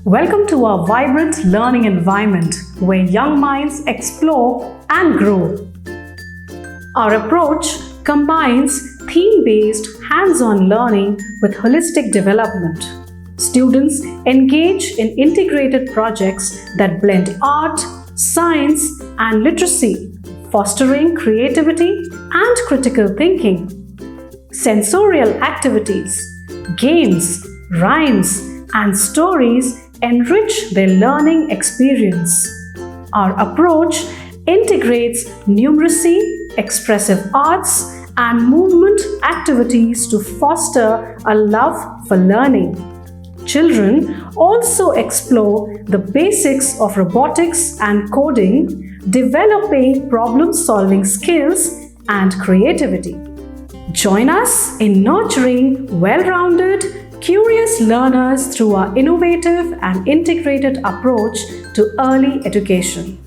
Welcome to our vibrant learning environment where young minds explore and grow. Our approach combines theme-based hands-on learning with holistic development. Students engage in integrated projects that blend art, science, and literacy, fostering creativity and critical thinking. Sensorial activities, games, rhymes, and stories enrich their learning experience. Our approach integrates numeracy, expressive arts, and movement activities to foster a love for learning. Children also explore the basics of robotics and coding, developing problem-solving skills and creativity. Join us in nurturing well-rounded, curious learners through our innovative and integrated approach to early education.